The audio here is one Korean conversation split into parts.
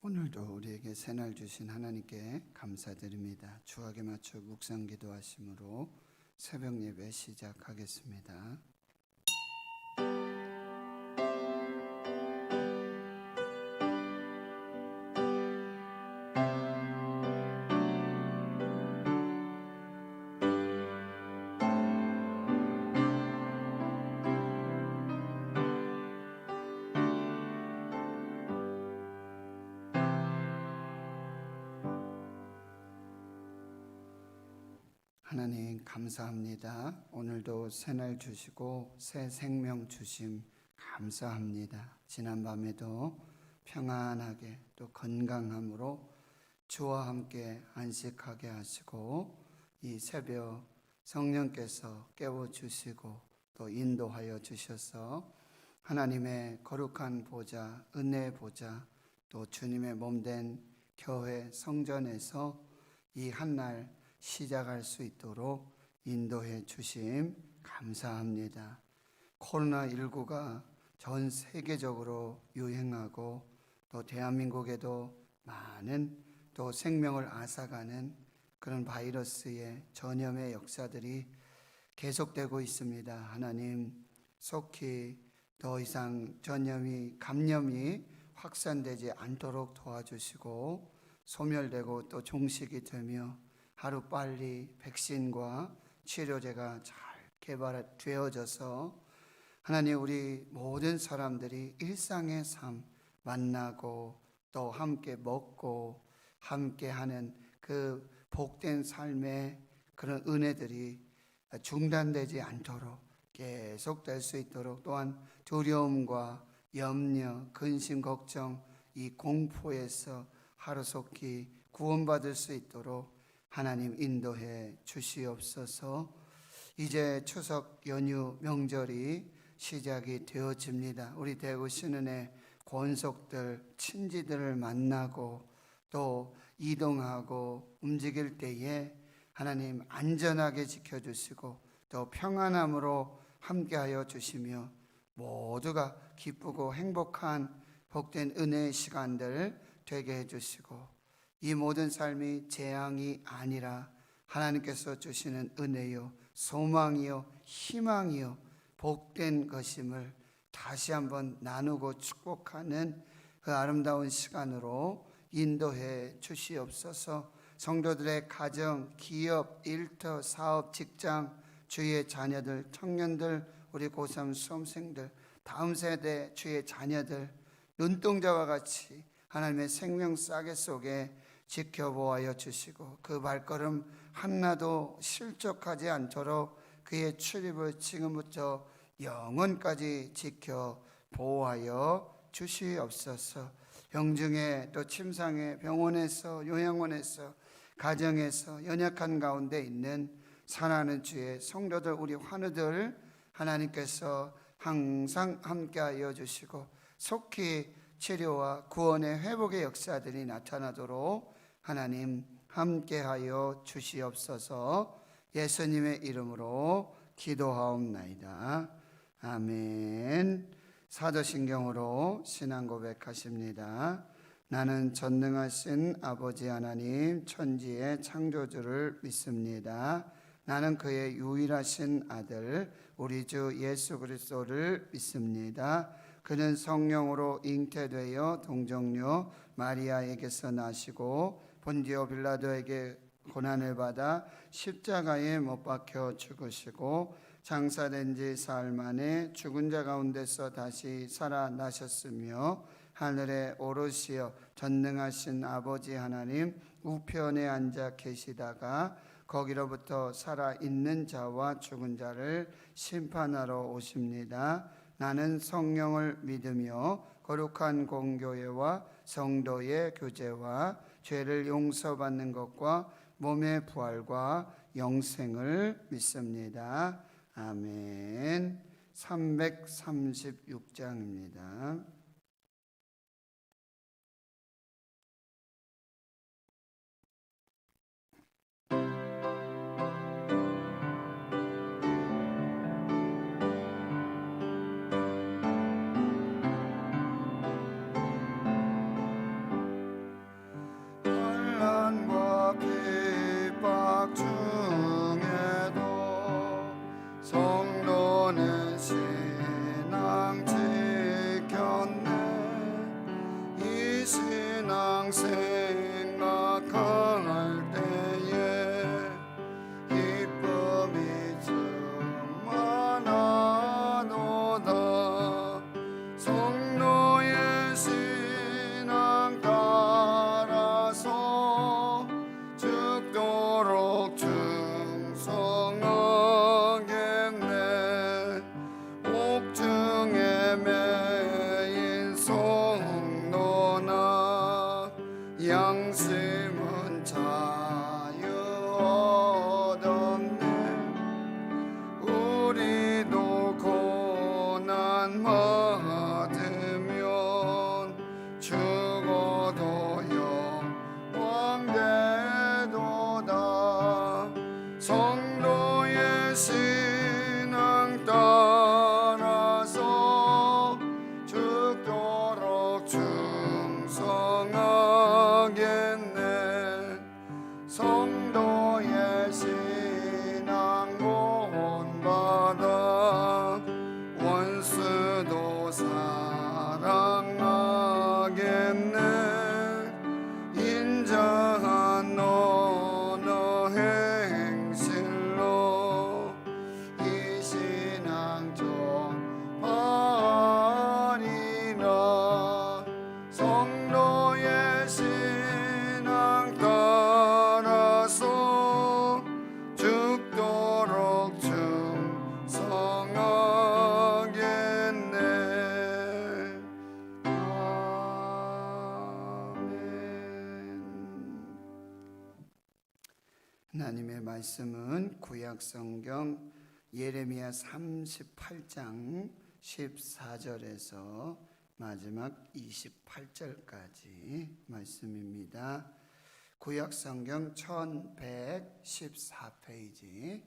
오늘도 우리에게 새날 주신 하나님께 감사드립니다. 주악에 맞춰 묵상 기도하심으로 새벽 예배 시작하겠습니다. 하나님 감사합니다. 오늘도 새날 주시고 새 생명 주심 감사합니다. 지난밤에도 평안하게 또 건강함으로 주와 함께 안식하게 하시고 이 새벽 성령께서 깨워주시고 또 인도하여 주셔서 하나님의 거룩한 보좌, 은혜의 보좌, 또 주님의 몸된 교회 성전에서 이 한날 시작할 수 있도록 인도해 주심 감사합니다. 코로나19가 전 세계적으로 유행하고 또 대한민국에도 많은 또 생명을 앗아가는 그런 바이러스의 전염의 역사들이 계속되고 있습니다. 하나님 속히 더 이상 감염이 확산되지 않도록 도와주시고 소멸되고 또 종식이 되며 하루빨리 백신과 치료제가 잘 개발되어져서 하나님 우리 모든 사람들이 일상의 삶 만나고 또 함께 먹고 함께하는 그 복된 삶의 그런 은혜들이 중단되지 않도록 계속될 수 있도록 또한 두려움과 염려, 근심, 걱정 이 공포에서 하루속히 구원받을 수 있도록 하나님 인도해 주시옵소서. 이제 추석 연휴 명절이 시작이 되어집니다. 우리 대구 신은의 권속들, 친지들을 만나고 또 이동하고 움직일 때에 하나님 안전하게 지켜주시고 또 평안함으로 함께하여 주시며 모두가 기쁘고 행복한 복된 은혜의 시간들 되게 해주시고 이 모든 삶이 재앙이 아니라 하나님께서 주시는 은혜요 소망이요 희망이요 복된 것임을 다시 한번 나누고 축복하는 그 아름다운 시간으로 인도해 주시옵소서. 성도들의 가정, 기업, 일터, 사업, 직장, 주의 자녀들, 청년들, 우리 고3 수험생들, 다음 세대 주의 자녀들 눈동자와 같이 하나님의 생명 싸개 속에 지켜보아여 주시고 그 발걸음 하나도 실족하지 않도록 그의 출입을 지금부터 영원까지 지켜보아여 주시옵소서. 병중에 또 침상에 병원에서 요양원에서 가정에서 연약한 가운데 있는 사랑하는 주의 성도들 우리 환우들 하나님께서 항상 함께하여 주시고 속히 치료와 구원의 회복의 역사들이 나타나도록 하나님 함께하여 주시옵소서. 예수님의 이름으로 기도하옵나이다. 아멘. 사도신경으로 신앙 고백하십니다. 나는 전능하신 아버지 하나님 천지의 창조주를 믿습니다. 나는 그의 유일하신 아들 우리 주 예수 그리스도를 믿습니다. 그는 성령으로 잉태되어 동정녀 마리아에게서 나시고 본디오 빌라도에게 고난을 받아 십자가에 못 박혀 죽으시고 장사된 지 사흘 만에 죽은 자 가운데서 다시 살아나셨으며 하늘에 오르시어 전능하신 아버지 하나님 우편에 앉아 계시다가 거기로부터 살아있는 자와 죽은 자를 심판하러 오십니다. 나는 성령을 믿으며 거룩한 공교회와 성도의 교제와 죄를 용서받는 것과 몸의 부활과 영생을 믿습니다. 아멘. 336장입니다. 신앙 생각할 때에 기쁨이 충만하도다. 성도의 신앙 따라서 죽도록 충성하겠네. 옥중에 매인 성도나 양심은 자유 얻었네. 우리도 고난 받으면 죽어도 영광되도다. 성도의 신앙 따라서 죽도록 충성하겠네. 성도의 신앙 본받아 원수도 사랑하겠네. 인자한 언어 행실로 이 신앙 전하리라. 성도의 신앙 따라서 죽도록 충성하겠네. 아멘. 하나님의 말씀은 구약성경 예레미야 38장 14절에서 마지막 28절까지 말씀입니다. 구약성경 1114페이지,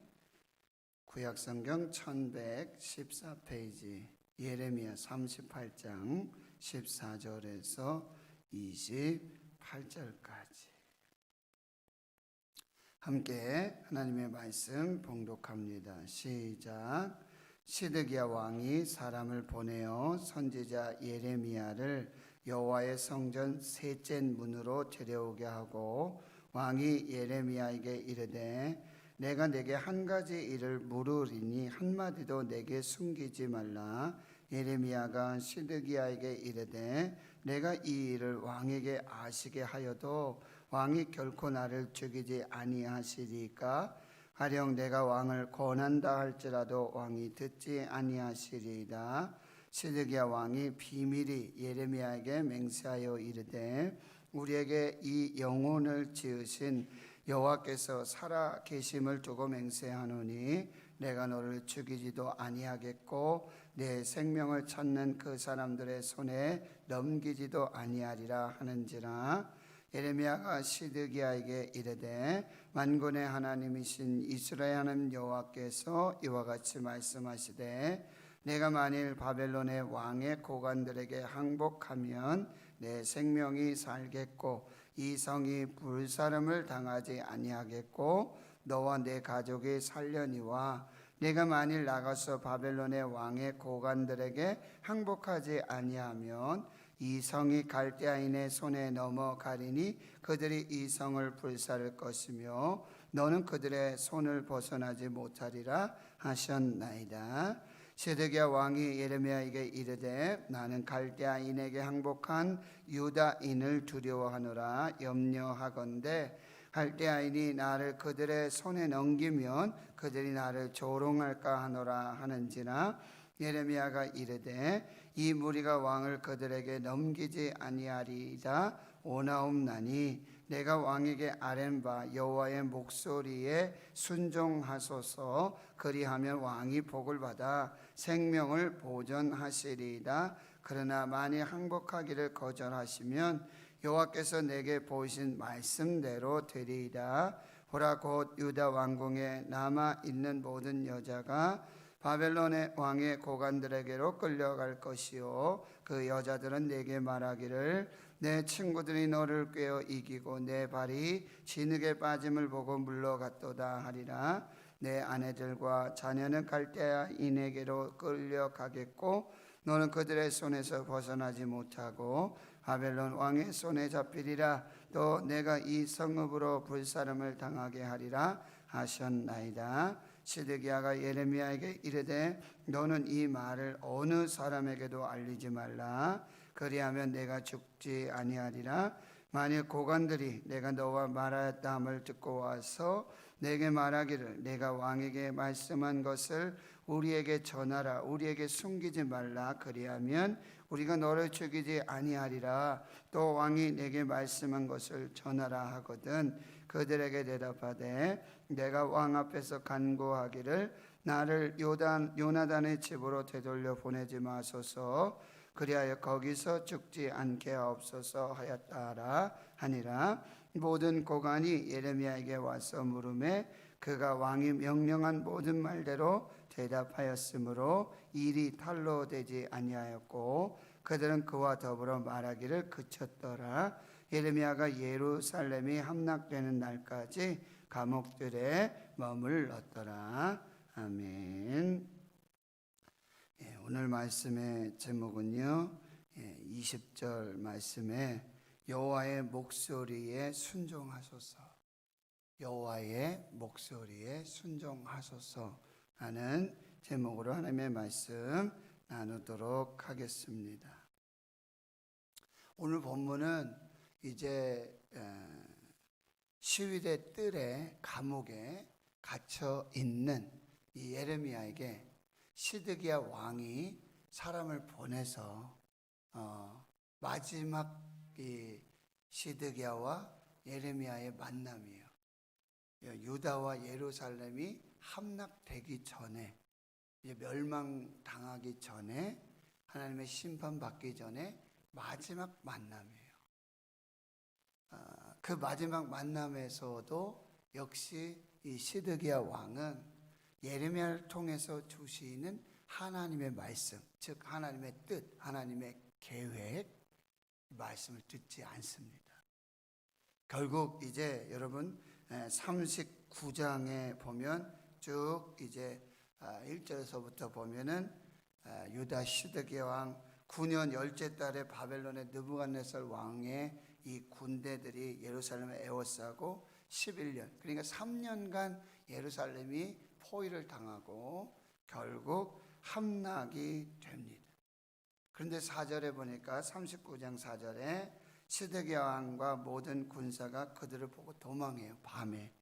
구약성경 1114페이지, 예레미야 38장 14절에서 28절까지 함께 하나님의 말씀 봉독합니다. 시작. 시드기야 왕이 사람을 보내어 선지자 예레미야를 여호와의 성전 셋째 문으로 데려오게 하고 왕이 예레미야에게 이르되 내가 내게 한 가지 일을 물으리니 한마디도 내게 숨기지 말라. 예레미야가 시드기야에게 이르되 내가 이 일을 왕에게 아시게 하여도 왕이 결코 나를 죽이지 아니하시리까? 가령 내가 왕을 권한다 할지라도 왕이 듣지 아니하시리이다. 시드기야 왕이 비밀히 예레미야에게 맹세하여 이르되 우리에게 이 영혼을 지으신 여호와께서 살아 계심을 두고 맹세하노니 내가 너를 죽이지도 아니하겠고 내 생명을 찾는 그 사람들의 손에 넘기지도 아니하리라 하는지라. 예레미야가 시드기야에게 이르되 만군의 하나님이신 이스라엘 하나님 여호와께서 이와 같이 말씀하시되 내가 만일 바벨론의 왕의 고관들에게 항복하면 내 생명이 살겠고 이 성이 불사름을 당하지 아니하겠고 너와 내 가족이 살려니와 내가 만일 나가서 바벨론의 왕의 고관들에게 항복하지 아니하면 이 성이 갈대아인의 손에 넘어가리니 그들이 이 성을 불사를 것이며 너는 그들의 손을 벗어나지 못하리라 하셨나이다. 시드기야 왕이 예레미야에게 이르되 나는 갈대아인에게 항복한 유다인을 두려워하노라. 염려하건대 갈대아인이 나를 그들의 손에 넘기면 그들이 나를 조롱할까 하노라 하는지라. 예레미야가 이르되 이 무리가 왕을 그들에게 넘기지 아니하리이다. 오나옵나니 내가 왕에게 아랜 바 여호와의 목소리에 순종하소서. 그리하면 왕이 복을 받아 생명을 보존하시리이다. 그러나 만일 항복하기를 거절하시면 여호와께서 내게 보이신 말씀대로 되리이다. 보라 곧 유다 왕궁에 남아 있는 모든 여자가 바벨론의 왕의 고관들에게로 끌려갈 것이요 그 여자들은 내게 말하기를 내 친구들이 너를 꿰어 이기고 내 발이 진흙에 빠짐을 보고 물러갔도다 하리라. 내 아내들과 자녀는 갈대아인에게로 끌려가겠고 너는 그들의 손에서 벗어나지 못하고 바벨론 왕의 손에 잡히리라. 또 내가 이 성읍으로 불사름을 당하게 하리라 하셨나이다. 시드기야가 예레미야에게 이르되 너는 이 말을 어느 사람에게도 알리지 말라. 그리하면 내가 죽지 아니하리라. 만일 고관들이 내가 너와 말하였다 함을 듣고 와서 내게 말하기를 내가 왕에게 말씀한 것을 우리에게 전하라. 우리에게 숨기지 말라. 그리하면 우리가 너를 죽이지 아니하리라. 또 왕이 내게 말씀한 것을 전하라 하거든 그들에게 대답하되 내가 왕 앞에서 간구하기를 나를 요나단의 집으로 되돌려 보내지 마소서. 그리하여 거기서 죽지 않게 하옵소서 하였다라 하니라. 모든 고관이 예레미야에게 와서 물으매 그가 왕이 명령한 모든 말대로 대답하였으므로 일이 탈로 되지 아니하였고 그들은 그와 더불어 말하기를 그쳤더라. 예레미야가 예루살렘이 함락되는 날까지 감옥들에 머물렀더라. 아멘. 오늘 말씀의 제목은요 20절 말씀에 여호와의 목소리에 순종하소서, 여호와의 목소리에 순종하소서 하는 제목으로 하나님의 말씀 나누도록 하겠습니다. 오늘 본문은 이제 시위대 뜰에 감옥에 갇혀 있는 이 예레미야에게 시드기야 왕이 사람을 보내서 마지막 이 시드기야와 예레미야의 만남이에요. 유다와 예루살렘이 함락되기 전에, 이제 멸망당하기 전에, 하나님의 심판받기 전에 마지막 만남이에요. 그 마지막 만남에서도 역시 이 시드기야 왕은 예레미야를 통해서 주시는 하나님의 말씀, 즉 하나님의 뜻, 하나님의 계획, 말씀을 듣지 않습니다. 결국 이제 여러분 39장에 보면 쭉 이제 1절에서부터 보면은 유다 시드기야 왕 9년 열째 달에 바벨론의 느부갓네살 왕의 이 군대들이 예루살렘을 에워싸고 11년, 그러니까 3년간 예루살렘이 포위를 당하고 결국 함락이 됩니다. 그런데 4절에 보니까 39장 4절에 시드기야 왕과 모든 군사가 그들을 보고 도망해요. 밤에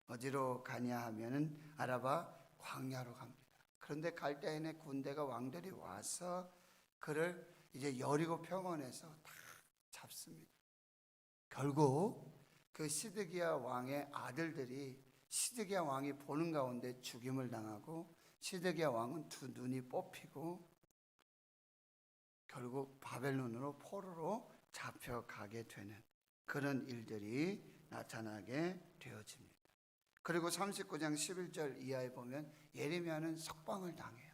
어디로 가냐 하면은 아라바 광야로 갑니다. 그런데 갈대인의 군대가 왕들이 와서 그를 이제 여리고 평원에서 다 잡습니다. 결국 그 시드기야 왕의 아들들이 시드기야 왕이 보는 가운데 죽임을 당하고 시드기야 왕은 두 눈이 뽑히고 결국 바벨론으로 포로로 잡혀가게 되는 그런 일들이 나타나게 되어집니다. 그리고 39장 11절 이하에 보면 예레미야는 석방을 당해요.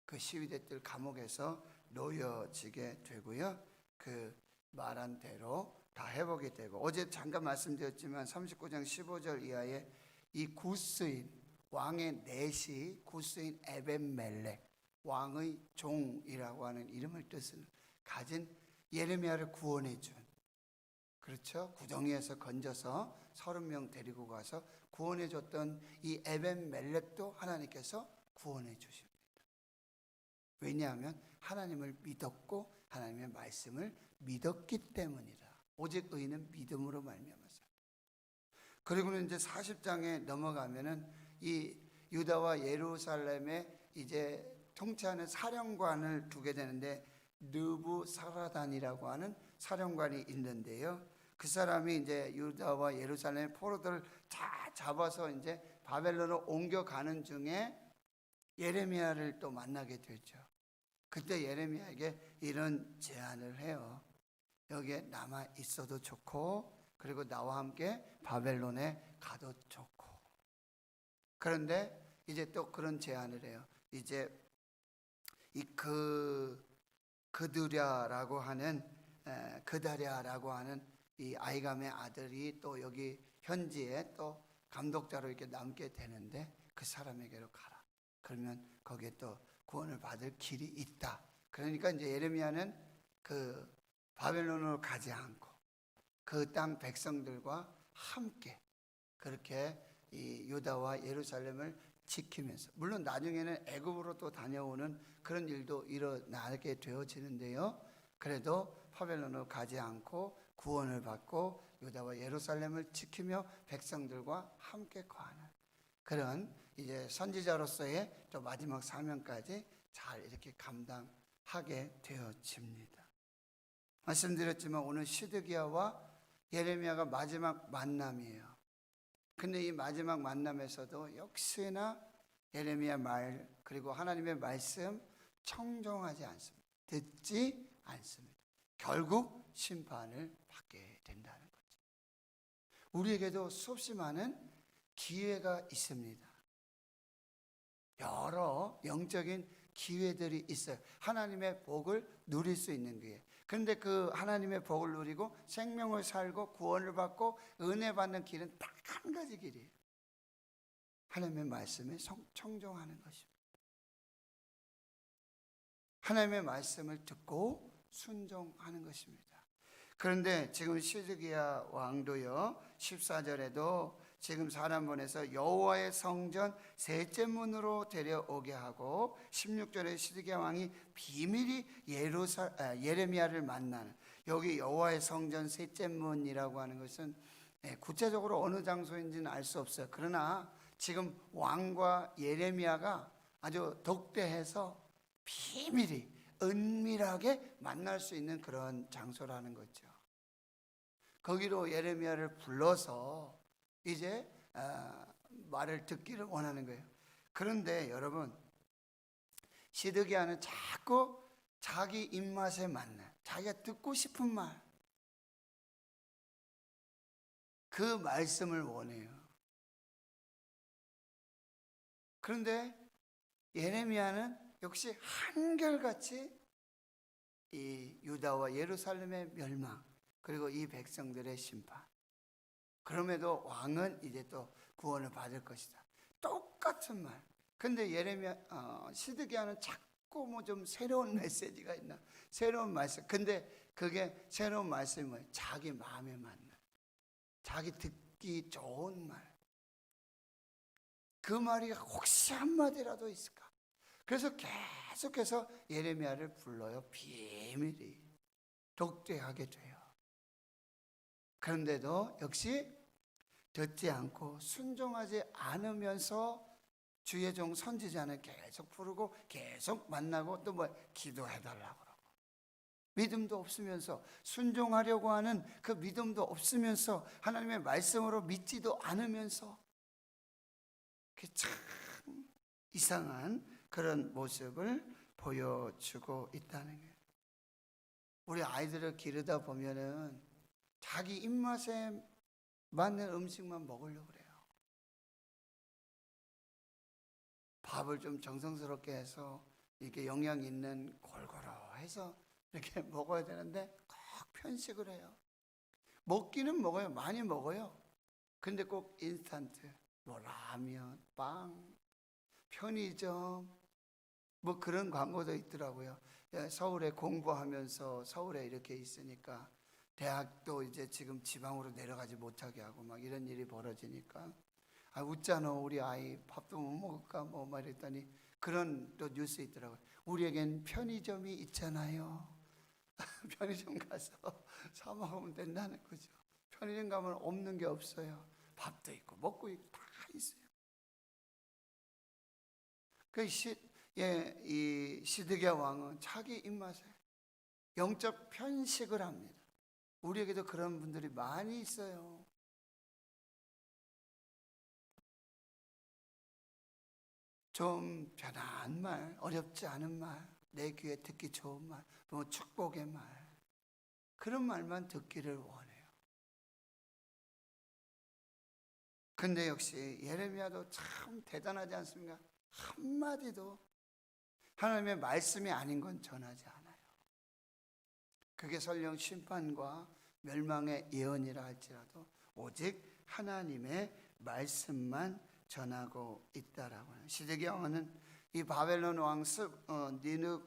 그 시위대들 감옥에서 놓여지게 되고요. 그 말한 대로 다 회복이 되고, 어제 잠깐 말씀드렸지만 39장 15절 이하에 이 구스인 왕의 넷이 구스인 에벤멜렉 왕의 종이라고 하는 이름을 뜻을 가진 예레미야를 구원해 준, 그렇죠? 구덩이에서 건져서 30명 데리고 가서 구원해 줬던 이 에벤멜렉도 하나님께서 구원해 주십니다. 왜냐하면 하나님을 믿었고 하나님의 말씀을 믿었기 때문이라. 오직 의인은 믿음으로 말미암아서. 그리고는 이제 40장에 넘어가면은 이 유다와 예루살렘에 이제 통치하는 사령관을 두게 되는데 느부사라단이라고 하는 사령관이 있는데요. 그 사람이 이제 유다와 예루살렘의 포로들을 다 잡아서 이제 바벨론으로 옮겨가는 중에 예레미야를 또 만나게 되죠. 그때 예레미야에게 이런 제안을 해요. 여기에 남아 있어도 좋고 그리고 나와 함께 바벨론에 가도 좋고. 그런데 이제 또 그런 제안을 해요. 이제 이 그다랴라고 하는 이 아이감의 아들이 또 여기 현지에 또 감독자로 이렇게 남게 되는데 그 사람에게로 가라. 그러면 거기에 또 구원을 받을 길이 있다. 그러니까 이제 예레미야는 그 바벨론으로 가지 않고 그 땅 백성들과 함께 그렇게 이 유다와 예루살렘을 지키면서, 물론 나중에는 애굽으로 또 다녀오는 그런 일도 일어나게 되어지는데요, 그래도 바벨론으로 가지 않고 구원을 받고 유다와 예루살렘을 지키며 백성들과 함께 거하는 그런 이제 선지자로서의 또 마지막 사명까지 잘 이렇게 감당하게 되어집니다. 말씀드렸지만 오늘 시드기야와 예레미야가 마지막 만남이에요. 근데 이 마지막 만남에서도 역시나 예레미야 말 그리고 하나님의 말씀 청종하지 않습니다. 듣지 않습니다. 결국 심판을 받게 된다는 거죠. 우리에게도 수없이 많은 기회가 있습니다. 여러 영적인 기회들이 있어요. 하나님의 복을 누릴 수 있는 기회. 그런데 그 하나님의 복을 누리고 생명을 살고 구원을 받고 은혜 받는 길은 딱 한 가지 길이에요. 하나님의 말씀에 청종하는 것입니다. 하나님의 말씀을 듣고 순종하는 것입니다. 그런데 지금 시드기야 왕도요 14절에도 지금 사람 보내서 여호와의 성전 셋째 문으로 데려오게 하고 16절에 시드기야 왕이 비밀히 예레미야를 만나는, 여기 여호와의 성전 셋째 문이라고 하는 것은 구체적으로 어느 장소인지는 알 수 없어요. 그러나 지금 왕과 예레미야가 아주 독대해서 비밀히 은밀하게 만날 수 있는 그런 장소라는 거죠. 거기로 예레미야를 불러서 이제 말을 듣기를 원하는 거예요. 그런데 여러분, 시드기야는 자꾸 자기 입맛에 맞는, 자기가 듣고 싶은 말, 그 말씀을 원해요. 그런데 예레미야는 역시 한결같이 이 유다와 예루살렘의 멸망 그리고 이 백성들의 심판, 그럼에도 왕은 이제 또 구원을 받을 것이다, 똑같은 말. 근데 시드기야는 자꾸 뭐 좀 새로운 메시지가 있나, 새로운 말씀. 근데 그게 새로운 말씀이 뭐예요? 자기 마음에 맞는, 자기 듣기 좋은 말. 그 말이 혹시 한마디라도 있을까? 그래서 계속해서 예레미야를 불러요. 비밀히 독대하게 돼요. 그런데도 역시 듣지 않고 순종하지 않으면서 주의 종 선지자는 계속 부르고 계속 만나고 또 뭐 기도해달라고 그러고, 믿음도 없으면서, 순종하려고 하는 그 믿음도 없으면서, 하나님의 말씀으로 믿지도 않으면서 참 이상한 그런 모습을 보여주고 있다는 거예요. 우리 아이들을 기르다 보면은 자기 입맛에 맞는 음식만 먹으려고 그래요. 밥을 좀 정성스럽게 해서 이렇게 영양 있는 골고루 해서 이렇게 먹어야 되는데 꼭 편식을 해요. 먹기는 먹어요. 많이 먹어요. 근데 꼭 인스턴트, 뭐 라면, 빵, 편의점, 뭐 그런 광고도 있더라고요. 서울에 공부하면서 서울에 이렇게 있으니까 대학도 이제 지금 지방으로 내려가지 못하게 하고 막 이런 일이 벌어지니까, 아, 웃잖아, 우리 아이 밥도 못 먹을까 뭐 말했더니 그런 또 뉴스 있더라고요. 우리에겐 편의점이 있잖아요. 편의점 가서 사 먹으면 된다는 거죠. 편의점 가면 없는 게 없어요. 밥도 있고 먹고 있고 다 있어요. 이 시드기야 왕은 자기 입맛에 영적 편식을 합니다. 우리에게도 그런 분들이 많이 있어요. 좀 편한 말, 어렵지 않은 말, 내 귀에 듣기 좋은 말, 뭐 축복의 말, 그런 말만 듣기를 원해요. 근데 역시 예레미야도 참 대단하지 않습니까? 한마디도 하나님의 말씀이 아닌 건 전하지 않아요. 그게 설령 심판과 멸망의 예언이라 할지라도 오직 하나님의 말씀만 전하고 있다라고 해요. 시드기야 왕은 이 바벨론 왕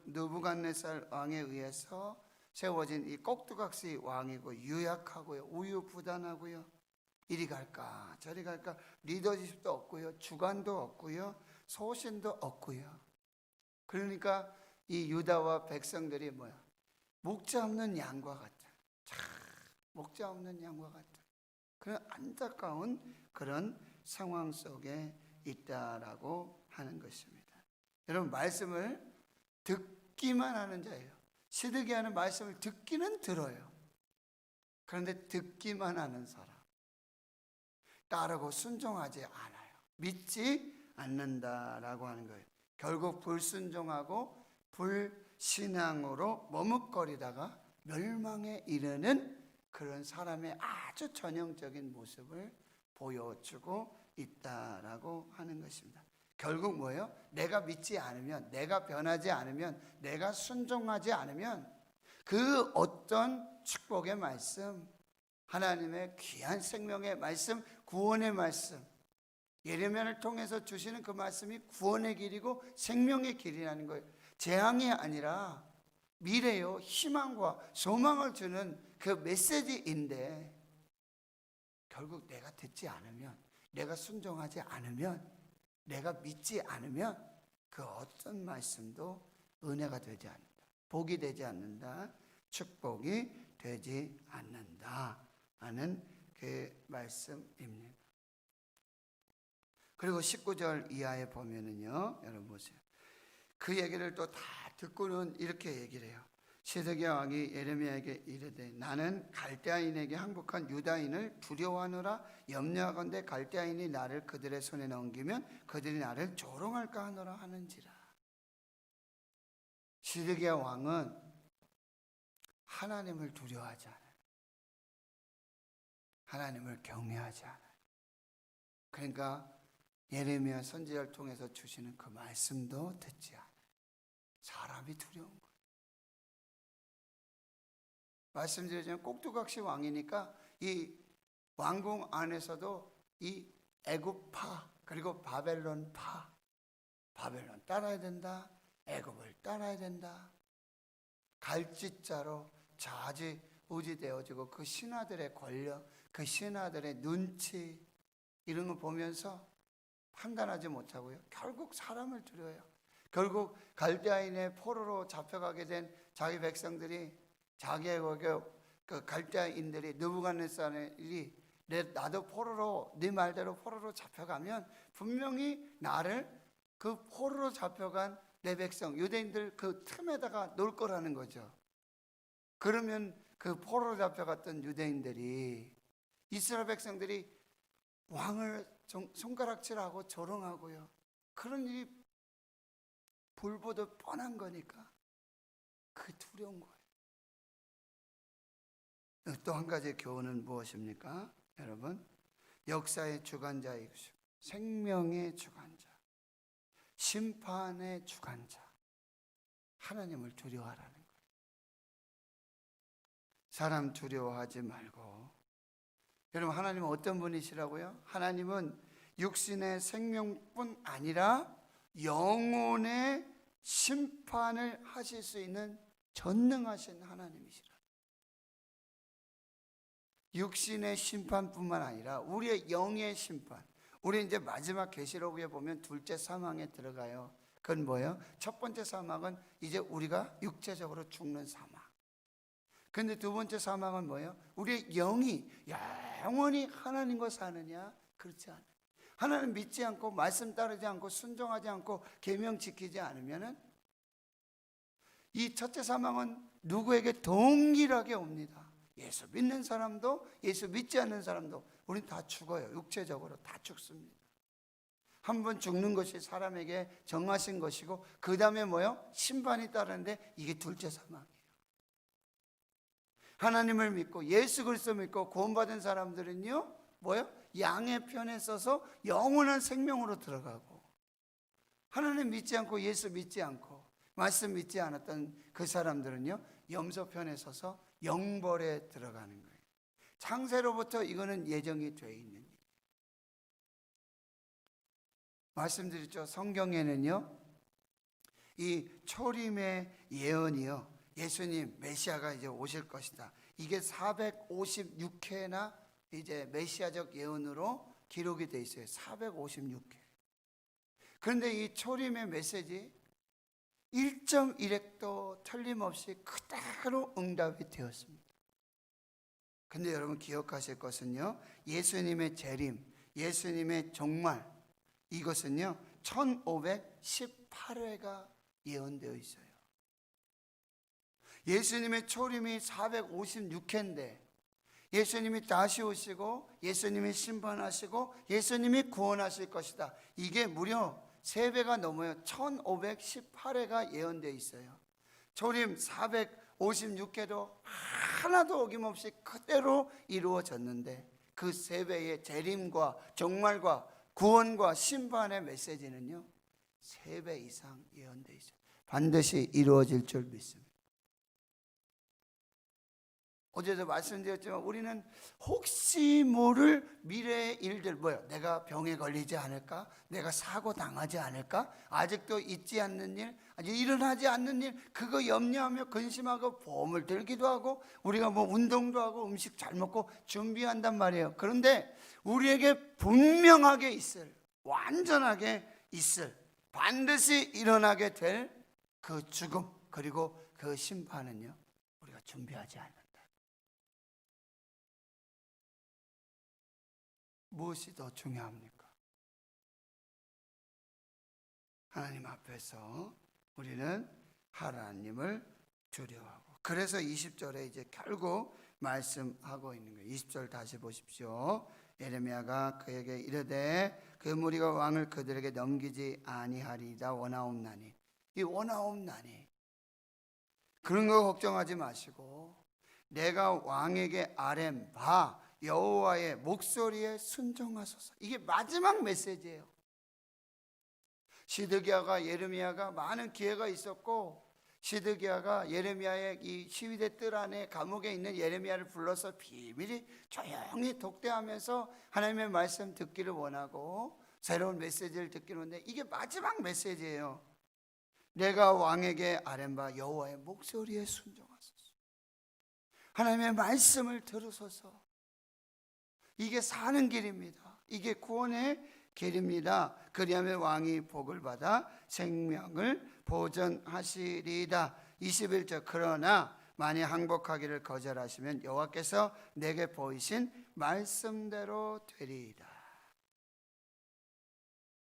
느부갓네살 왕에 의해서 세워진 이 꼭두각시 왕이고 유약하고요, 우유부단하고요, 이리 갈까 저리 갈까, 리더십도 없고요, 주관도 없고요, 소신도 없고요. 그러니까 이 유다와 백성들이 뭐야? 목자 없는 양과 같아. 참 목자 없는 양과 같아. 그런 안타까운 그런 상황 속에 있다라고 하는 것입니다. 여러분, 말씀을 듣기만 하는 자예요. 시드기야는 말씀을 듣기는 들어요. 그런데 듣기만 하는 사람, 따르고 순종하지 않아요. 믿지 않는다라고 하는 거예요. 결국 불순종하고 불신앙으로 머뭇거리다가 멸망에 이르는 그런 사람의 아주 전형적인 모습을 보여주고 있다라고 하는 것입니다. 결국 뭐예요? 내가 믿지 않으면, 내가 변하지 않으면, 내가 순종하지 않으면 그 어떤 축복의 말씀, 하나님의 귀한 생명의 말씀, 구원의 말씀, 예레미야를 통해서 주시는 그 말씀이 구원의 길이고 생명의 길이라는 거예요. 재앙이 아니라 미래요, 희망과 소망을 주는 그 메시지인데, 결국 내가 듣지 않으면, 내가 순종하지 않으면, 내가 믿지 않으면 그 어떤 말씀도 은혜가 되지 않는다, 복이 되지 않는다, 축복이 되지 않는다 하는 그 말씀입니다. 그리고 19절 이하에 보면은요, 여러분 보세요. 그 얘기를 또 다 듣고는 이렇게 얘기를 해요. 시드기야 왕이 예레미야에게 이르되 나는 갈대아인에게 항복한 유다인을 두려워하노라. 염려하건대 갈대아인이 나를 그들의 손에 넘기면 그들이 나를 조롱할까 하노라 하는지라. 시드기야 왕은 하나님을 두려워하지 않아요. 하나님을 경외하지 않아요. 그러니까 예레미야 선지자를 통해서 주시는 그 말씀도 듣지 않아요. 사람이 두려운 거예요. 말씀드리자면 꼭두각시 왕이니까 이 왕궁 안에서도 이 애굽파 그리고 바벨론파, 바벨론 따라야 된다, 애굽을 따라야 된다, 갈짓자로 좌지우지되어지고 그 신하들의 권력, 그 신하들의 눈치, 이런 거 보면서 판단하지 못하고요, 결국 사람을 두려워요. 결국 갈대아인의 포로로 잡혀가게 된 자기 백성들이, 자기의 그 갈대아인들이, 느부갓네살이 나도 포로로, 네 말대로 포로로 잡혀가면 분명히 나를 그 포로로 잡혀간 내 백성 유대인들 그 틈에다가 놓을 거라는 거죠. 그러면 그 포로로 잡혀갔던 유대인들이, 이스라엘 백성들이 왕을 손가락질하고 조롱하고요, 그런 일이 불보듯 뻔한 거니까 그 두려운 거예요. 또 한 가지 교훈은 무엇입니까? 여러분, 역사의 주관자이시고 생명의 주관자, 심판의 주관자 하나님을 두려워하라는 거예요. 사람 두려워하지 말고. 여러분, 하나님은 어떤 분이시라고요? 하나님은 육신의 생명뿐 아니라 영혼의 심판을 하실 수 있는 전능하신 하나님이시라. 육신의 심판뿐만 아니라 우리의 영의 심판. 우리 이제 마지막 계시록에 보면 둘째 사망에 들어가요. 그건 뭐예요? 첫 번째 사망은 이제 우리가 육체적으로 죽는 사망. 근데 두 번째 사망은 뭐예요? 우리의 영이 영원히 하나님과 사느냐? 그렇지 않아요. 하나님 믿지 않고 말씀 따르지 않고 순종하지 않고 계명 지키지 않으면은 이 첫째 사망은 누구에게 동일하게 옵니다. 예수 믿는 사람도 예수 믿지 않는 사람도 우린 다 죽어요. 육체적으로 다 죽습니다. 한 번 죽는 것이 사람에게 정하신 것이고, 그 다음에 뭐요? 심판이 따르는데 이게 둘째 사망이에요. 하나님을 믿고 예수 그리스도 믿고 구원받은 사람들은요, 뭐요? 양의 편에 서서 영원한 생명으로 들어가고, 하나님 믿지 않고 예수 믿지 않고 말씀 믿지 않았던 그 사람들은요, 염소 편에 서서 영벌에 들어가는 거예요. 창세로부터 이거는 예정이 되어 있는 일이에요. 말씀드렸죠. 성경에는요, 이 초림의 예언이요, 예수님 메시아가 이제 오실 것이다. 이게 456회나 이제 메시아적 예언으로 기록이 돼 있어요. 456회. 그런데 이 초림의 메시지 1.1획도 틀림없이 그대로 응답이 되었습니다. 근데 여러분 기억하실 것은요, 예수님의 재림, 예수님의 종말, 이것은요 1518회가 예언되어 있어요. 예수님의 초림이 456회인데 예수님이 다시 오시고 예수님이 심판하시고 예수님이 구원하실 것이다. 이게 무려 3배가 넘어요. 1518회가 예언되어 있어요. 초림 456회도 하나도 어김없이 그대로 이루어졌는데 그 3배의 재림과 종말과 구원과 심판의 메시지는요 3배 이상 예언되어 있어요. 반드시 이루어질 줄 믿습니다. 어제도 말씀드렸지만 우리는 혹시 모를 미래의 일들, 내가 병에 걸리지 않을까? 내가 사고 당하지 않을까? 아직도 있지 않는 일, 아직 일어나지 않는 일, 그거 염려하며 근심하고 보험을 들기도 하고 우리가 운동도 하고 음식 잘 먹고 준비한단 말이에요. 그런데 우리에게 분명하게 있을, 완전하게 있을, 반드시 일어나게 될 그 죽음 그리고 그 심판은요 우리가 준비하지 않는다. 무엇이 더 중요합니까? 하나님 앞에서 우리는 하나님을 두려워하고, 그래서 20절에 이제 결국 말씀하고 있는 거예요. 20절 다시 보십시오. 예레미야가 그에게 이르되 그 무리가 왕을 그들에게 넘기지 아니하리이다 원하옵나니. 이 원하옵나니 그런 거 걱정하지 마시고 내가 왕에게 아뢰는 바 여호와의 목소리에 순종하소서. 이게 마지막 메시지예요. 시드기야가 예레미야가 많은 기회가 있었고 시드기야가 예레미야의 이 시위대 뜰 안에 감옥에 있는 예레미야를 불러서 비밀히 조용히 독대하면서 하나님의 말씀 듣기를 원하고 새로운 메시지를 듣기를 원하는데 이게 마지막 메시지예요. 내가 왕에게 아뢰는 바 여호와의 목소리에 순종하소서. 하나님의 말씀을 들으소서. 이게 사는 길입니다. 이게 구원의 길입니다. 그리하면 왕이 복을 받아 생명을 보전하시리이다. 21절 그러나 만일 항복하기를 거절하시면 여호와께서 내게 보이신 말씀대로 되리이다.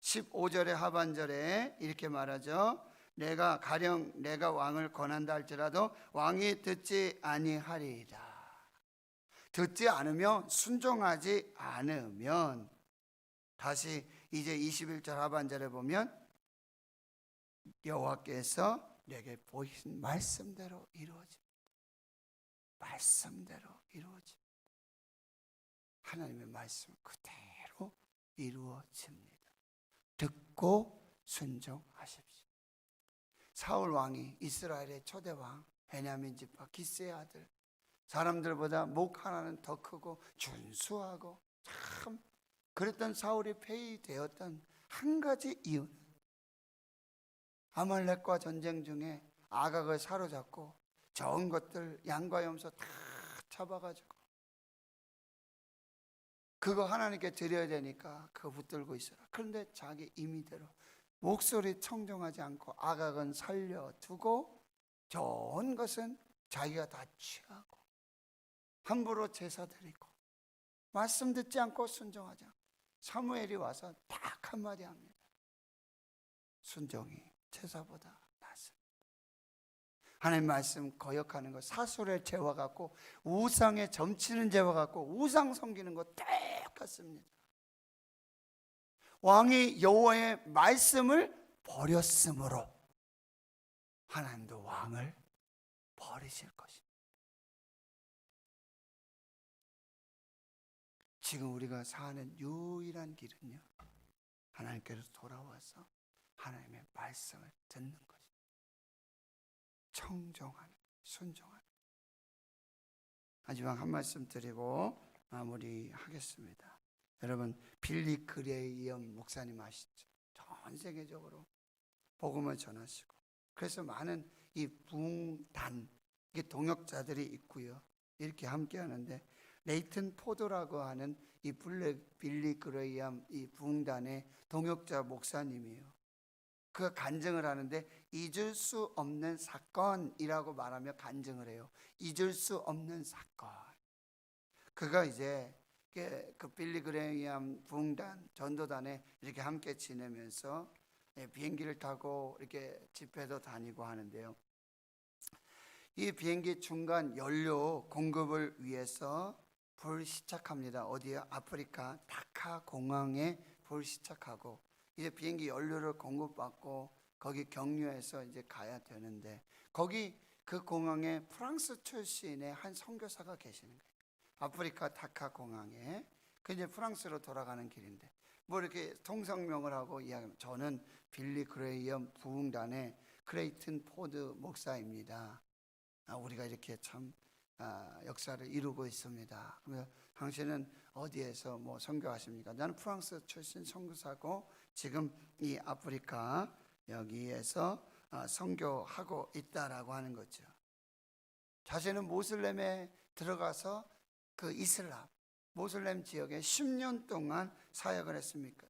15절의 하반절에 이렇게 말하죠. 가령 내가 왕을 권한다 할지라도 왕이 듣지 아니하리이다. 듣지 않으면, 순종하지 않으면, 다시 이제 21절 하반절에 보면 여호와께서 내게 보이신 말씀대로 이루어집니다. 말씀대로 이루어집니다. 하나님의 말씀 그대로 이루어집니다. 듣고 순종하십시오. 사울 왕이 이스라엘의 초대왕, 베냐민 지파 기스의 아들, 사람들보다 목 하나는 더 크고 준수하고 참 그랬던 사울이 폐위되었던 한 가지 이유는 아말렉과 전쟁 중에 아각을 사로잡고 좋은 것들 양과 염소 다 잡아가지고 그거 하나님께 드려야 되니까 그거 붙들고 있어라. 그런데 자기 임의대로 목소리 청정하지 않고 아각은 살려두고 좋은 것은 자기가 다 취하고 함부로 제사 드리고 말씀 듣지 않고 순종하지 않고 사무엘이 와서 딱 한마디 합니다. 순종이 제사보다 낫습니다. 하나님 말씀 거역하는 거 사술의 죄와 같고 우상에 점치는 죄와 같고 우상 섬기는 거 똑같습니다. 왕이 여호와의 말씀을 버렸으므로 하나님도 왕을 버리실 것입니다. 지금 우리가 사는 유일한 길은요, 하나님께로 돌아와서 하나님의 말씀을 듣는 것입니다. 청종하는, 순종하는. 마지막 한 말씀 드리고 마무리하겠습니다. 여러분, 빌리 그레이엄 목사님 아시죠? 전 세계적으로 복음을 전하시고 그래서 많은 이 부흥단, 이게 동역자들이 있고요. 이렇게 함께 하는데, 레이튼 포도라고 하는 이 빌리 그레이엄 이 부흥단의 동역자 목사님이에요. 그가 간증을 하는데, 잊을 수 없는 사건이라고 말하며 간증을 해요. 잊을 수 없는 사건. 그가 이제 그 빌리 그레이엄 부흥단 전도단에 이렇게 함께 지내면서 비행기를 타고 이렇게 집회도 다니고 하는데요. 이 비행기 중간 연료 공급을 위해서 불시착합니다. 어디요? 아프리카 다카 공항에 불시착하고 이제 비행기 연료를 공급받고 거기 경유해서 이제 가야 되는데, 거기 그 공항에 프랑스 출신의 한 선교사가 계시는 거예요. 아프리카 다카 공항에. 그 이제 프랑스로 돌아가는 길인데, 뭐 이렇게 통성명을 하고 이야기하면, 저는 빌리 그레이엄 부흥단의 크레이튼 포드 목사입니다. 우리가 이렇게 참 역사를 이루고 있습니다. 그래서 당신은 어디에서 뭐 선교하십니까? 나는 프랑스 출신 선교사고 지금 이 아프리카 여기에서 선교하고 있다라고 하는 거죠. 자신은 모슬렘에 들어가서 그 이슬람 모슬렘 지역에 10년 동안 사역을 했습니까?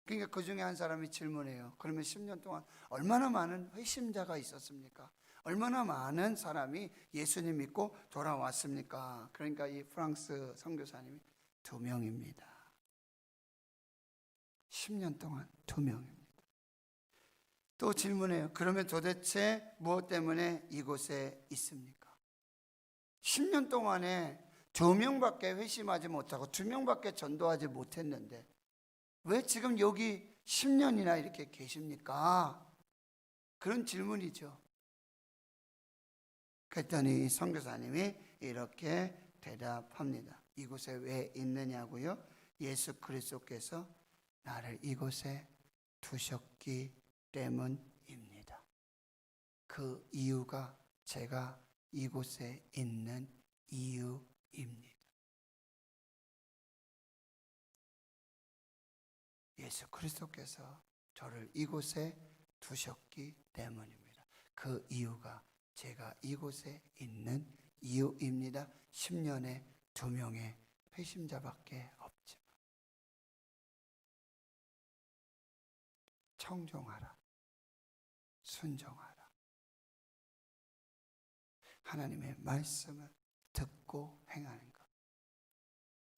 그러니까 그 중에 한 사람이 질문해요. 그러면 10년 동안 얼마나 많은 회심자가 있었습니까? 얼마나 많은 사람이 예수님 믿고 돌아왔습니까? 그러니까 이 프랑스 선교사님이 2명입니다. 10년 동안 2명입니다. 또 질문해요. 그러면 도대체 무엇 때문에 이곳에 있습니까? 10년 동안에 2명밖에 회심하지 못하고 2명밖에 전도하지 못했는데 왜 지금 여기 10년이나 이렇게 계십니까? 그런 질문이죠. 그랬더니 선교사님이 이렇게 대답합니다. 이곳에 왜 있느냐고요? 예수 그리스도께서 나를 이곳에 두셨기 때문입니다. 그 이유가 제가 이곳에 있는 이유입니다. 예수 그리스도께서 저를 이곳에 두셨기 때문입니다. 그 이유가 제가 이곳에 있는 이유입니다. 10년에 2명의 회심자밖에 없지만 청종하라, 순종하라. 하나님의 말씀을 듣고 행하는 것,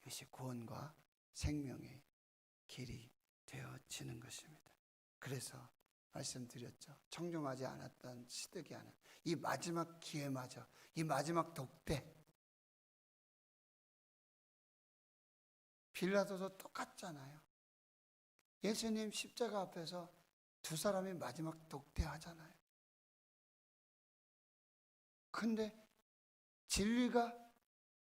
이것이 구원과 생명의 길이 되어지는 것입니다. 그래서 말씀드렸죠. 청종하지 않았던 시드기 하는 이 마지막 기회마저, 이 마지막 독대, 빌라도도 똑같잖아요. 예수님 십자가 앞에서 2 사람이 마지막 독대하잖아요. 근데 진리가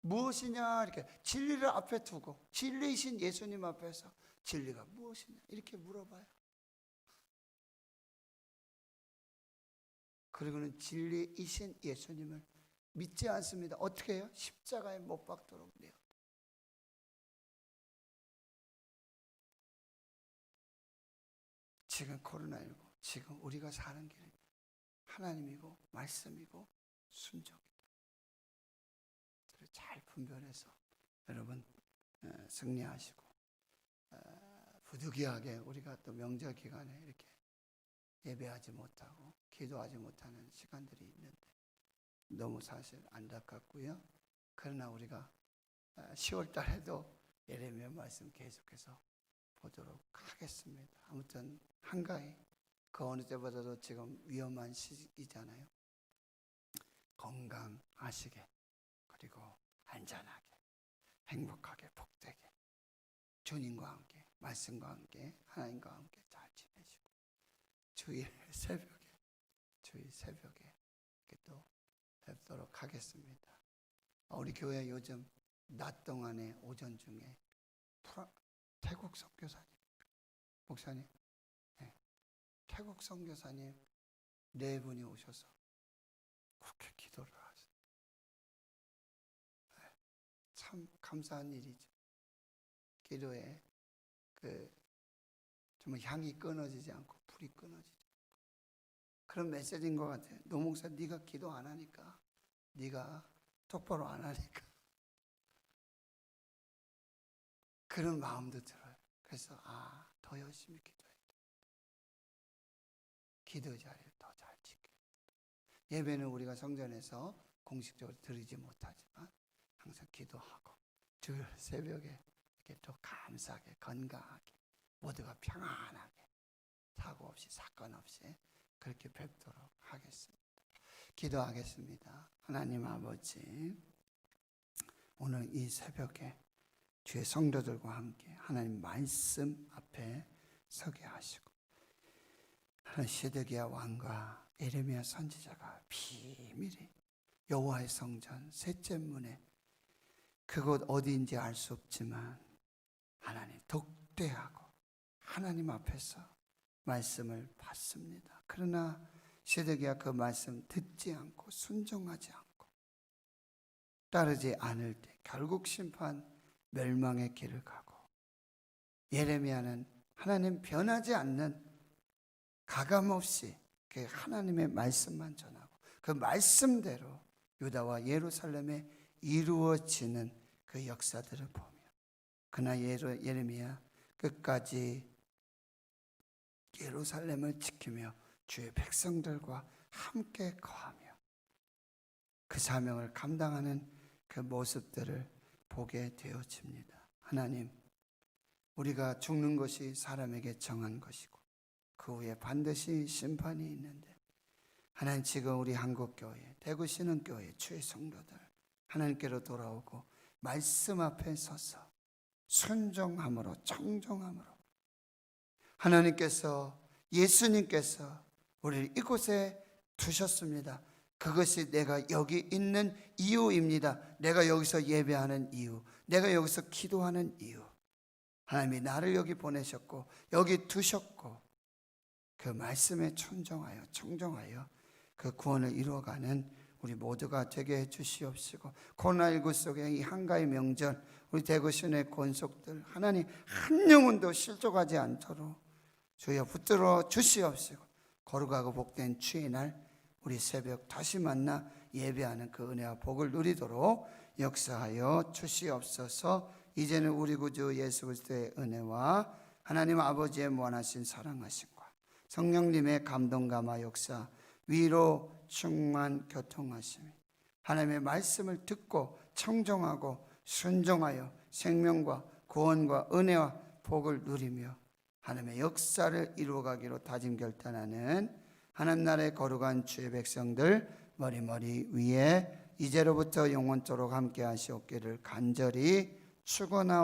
무엇이냐, 이렇게 진리를 앞에 두고 진리이신 예수님 앞에서 진리가 무엇이냐 이렇게 물어봐요. 그리고는 진리이신 예수님을 믿지 않습니다. 어떻게 해요? 십자가에 못 박도록 내요. 지금 코로나19, 지금 우리가 사는 길은 하나님이고 말씀이고 순종이다. 잘 분별해서 여러분 승리하시고, 부득이하게 우리가 또 명절 기간에 이렇게 예배하지 못하고 기도하지 못하는 시간들이 있는데 너무 사실 안타깝고요. 그러나 우리가 10월 달에도 예레미야 말씀 계속해서 보도록 하겠습니다. 아무튼 한가히 그 어느 때보다도 지금 위험한 시기잖아요. 건강하시게, 그리고 안전하게, 행복하게, 복되게 주님과 함께, 말씀과 함께, 하나님과 함께 잘 지내시고 주일 새벽에 이렇게 또 뵙도록 하겠습니다. 우리 교회 요즘 낮 동안에 오전 중에 태국 선교사님, 목사님, 태국 선교사님 4분이 오셔서 그렇게 기도를 하세요. 참 감사한 일이죠. 기도에 정말 향이 끊어지지 않고 불이 끊어지지 않고 그런 메시지인 것 같아요. 노 목사, 네가 기도 안 하니까, 네가 똑바로 안 하니까 그런 마음도 들어요. 그래서 더 열심히 기도해야 돼. 기도 자리를 더 잘 지켜. 예배는 우리가 성전에서 공식적으로 드리지 못하지만 항상 기도하고 주일 새벽에 이렇게 또 감사하게 건강하게 모두가 평안하게 사고 없이 사건 없이 그렇게 뵙도록 하겠습니다. 기도하겠습니다. 하나님 아버지, 오늘 이 새벽에 주의 성도들과 함께 하나님 말씀 앞에 서게 하시고 시드기야 왕과 예레미야 선지자가 비밀히 여호와의 성전 셋째 문에, 그곳 어디인지 알 수 없지만 하나님 독대하고 하나님 앞에서 말씀을 받습니다. 그러나 시드기야 그 말씀 듣지 않고 순종하지 않고 따르지 않을 때 결국 심판 멸망의 길을 가고, 예레미야는 하나님 변하지 않는 가감없이 그 하나님의 말씀만 전하고 그 말씀대로 유다와 예루살렘에 이루어지는 그 역사들을 보며, 그러나 예레미야 끝까지 예루살렘을 지키며 주의 백성들과 함께 거하며 그 사명을 감당하는 그 모습들을 보게 되어집니다. 하나님, 우리가 죽는 것이 사람에게 정한 것이고 그 후에 반드시 심판이 있는데, 하나님 지금 우리 한국교회, 대구신흥교회 주의 성도들 하나님께로 돌아오고 말씀 앞에 서서 순종함으로 청종함으로 하나님께서, 예수님께서 우리를 이곳에 두셨습니다. 그것이 내가 여기 있는 이유입니다. 내가 여기서 예배하는 이유, 내가 여기서 기도하는 이유, 하나님이 나를 여기 보내셨고 여기 두셨고 그 말씀에 순종하여 청종하여 그 구원을 이루어가는 우리 모두가 되게 해주시옵시고, 코로나19 속에 이 한가위 명절 우리 대구시내 권속들 하나님 한 영혼도 실족하지 않도록 주여 붙들어 주시옵시고, 거룩하고 복된 주의 날 우리 새벽 다시 만나 예배하는 그 은혜와 복을 누리도록 역사하여 주시옵소서. 이제는 우리 구주 예수 그리스도의 은혜와 하나님 아버지의 무한하신 사랑하심과 성령님의 감동 감화 역사, 위로 충만 교통하심이 하나님의 말씀을 듣고 청종하고 순종하여 생명과 구원과 은혜와 복을 누리며 하나님의 역사를 이루어가기로 다짐 결단하는 하나님 나라의 거룩한 주의 백성들 머리머리 위에 이제로부터 영원토록 함께 하시옵기를 간절히 축원하옵나이다.